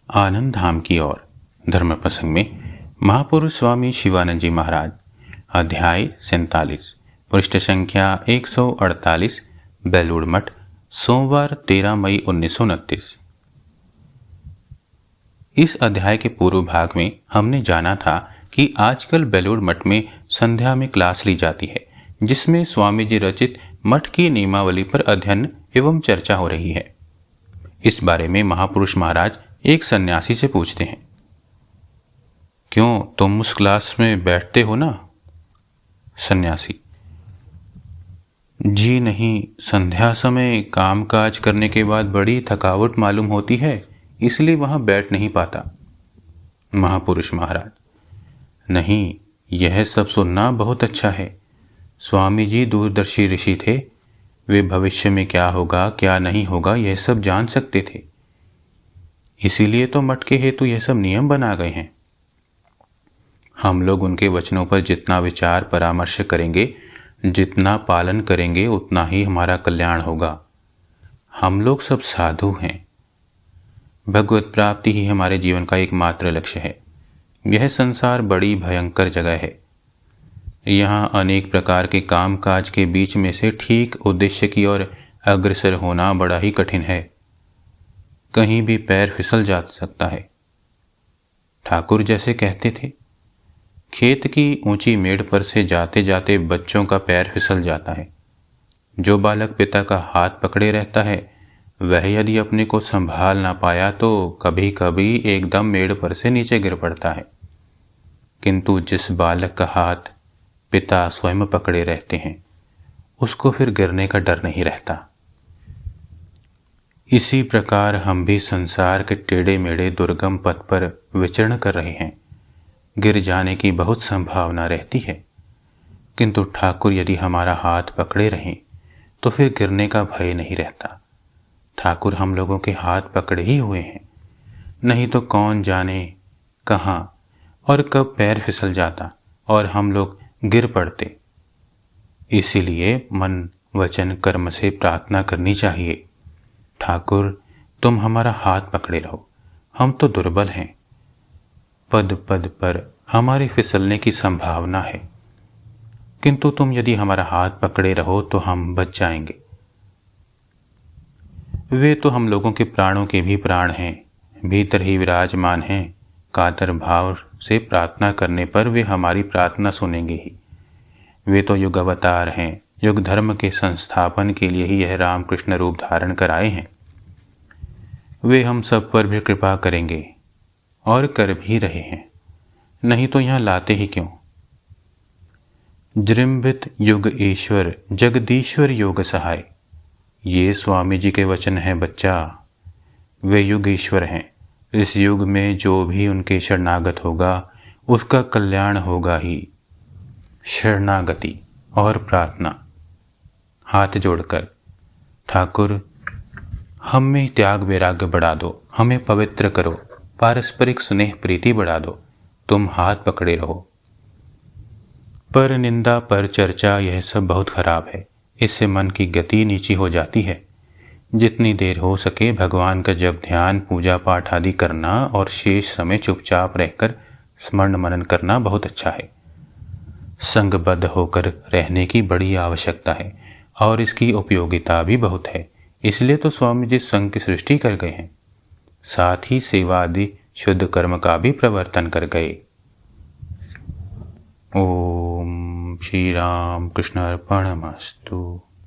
आनंद धाम की ओर धर्म प्रसंग में महापुरुष स्वामी शिवानंद जी महाराज, अध्याय 47, पृष्ठ संख्या 148, बेलूड़ मठ, सोमवार 13 मई 1929। इस अध्याय के पूर्व भाग में हमने जाना था कि आजकल बेलूड़ मठ में संध्या में क्लास ली जाती है, जिसमें स्वामी जी रचित मठ की नियमावली पर अध्ययन एवं चर्चा हो रही है। इस बारे में महापुरुष महाराज एक सन्यासी से पूछते हैं, क्यों तुम उस क्लास में बैठते हो ना? सन्यासी, जी नहीं, संध्या समय कामकाज करने के बाद बड़ी थकावट मालूम होती है, इसलिए वहां बैठ नहीं पाता। महापुरुष महाराज, नहीं, यह सब सुनना बहुत अच्छा है। स्वामी जी दूरदर्शी ऋषि थे, वे भविष्य में क्या होगा क्या नहीं होगा यह सब जान सकते थे, इसीलिए तो मठ के हेतु यह सब नियम बना गए हैं। हम लोग उनके वचनों पर जितना विचार परामर्श करेंगे, जितना पालन करेंगे, उतना ही हमारा कल्याण होगा। हम लोग सब साधु हैं। भगवत प्राप्ति ही हमारे जीवन का एकमात्र लक्ष्य है। यह संसार बड़ी भयंकर जगह है। यहाँ अनेक प्रकार के कामकाज के बीच में से ठीक उद्देश्य की ओर अग्रसर होना बड़ा ही कठिन है। कहीं भी पैर फिसल जा सकता है। ठाकुर जैसे कहते थे, खेत की ऊंची मेड़ पर से जाते जाते बच्चों का पैर फिसल जाता है। जो बालक पिता का हाथ पकड़े रहता है, वह यदि अपने को संभाल ना पाया तो कभी कभी एकदम मेड़ पर से नीचे गिर पड़ता है। किंतु जिस बालक का हाथ पिता स्वयं पकड़े रहते हैं, उसको फिर गिरने का डर नहीं रहता। इसी प्रकार हम भी संसार के टेढ़े मेढ़े दुर्गम पथ पर विचरण कर रहे हैं। गिर जाने की बहुत संभावना रहती है, किंतु ठाकुर यदि हमारा हाथ पकड़े रहें तो फिर गिरने का भय नहीं रहता। ठाकुर हम लोगों के हाथ पकड़े ही हुए हैं, नहीं तो कौन जाने कहाँ और कब पैर फिसल जाता और हम लोग गिर पड़ते। इसीलिए मन वचन कर्म से प्रार्थना करनी चाहिए, ठाकुर तुम हमारा हाथ पकड़े रहो, हम तो दुर्बल हैं। पद पद पर हमारे फिसलने की संभावना है, किंतु तुम यदि हमारा हाथ पकड़े रहो तो हम बच जाएंगे। वे तो हम लोगों के प्राणों के भी प्राण हैं, भीतर ही विराजमान हैं। कातर भाव से प्रार्थना करने पर वे हमारी प्रार्थना सुनेंगे ही। वे तो युग अवतार हैं, युग धर्म के संस्थापन के लिए ही यह रामकृष्ण रूप धारण कर आए हैं। वे हम सब पर भी कृपा करेंगे और कर भी रहे हैं, नहीं तो यहाँ लाते ही क्यों। जृंभित युग ईश्वर जगदीश्वर योग सहाय, ये स्वामी जी के वचन हैं बच्चा। वे युग ईश्वर हैं। इस युग में जो भी उनके शरणागत होगा उसका कल्याण होगा ही। शरणागति और प्रार्थना। हाथ जोड़कर, ठाकुर हम में त्याग वैराग्य बढ़ा दो, हमें पवित्र करो, पारस्परिक स्नेह प्रीति बढ़ा दो, तुम हाथ पकड़े रहो। पर निंदा पर चर्चा यह सब बहुत खराब है। इससे मन की गति नीची हो जाती है। जितनी देर हो सके भगवान का जब ध्यान पूजा पाठ आदि करना और शेष समय चुपचाप रहकर स्मरण मनन करना बहुत अच्छा है। संगबद्ध होकर रहने की बड़ी आवश्यकता है और इसकी उपयोगिता भी बहुत है। इसलिए तो स्वामी जी संघ की सृष्टि कर गए हैं, साथ ही सेवा आदि शुद्ध कर्म का भी प्रवर्तन कर गए। ओम श्री राम कृष्ण अर्पणमस्तु।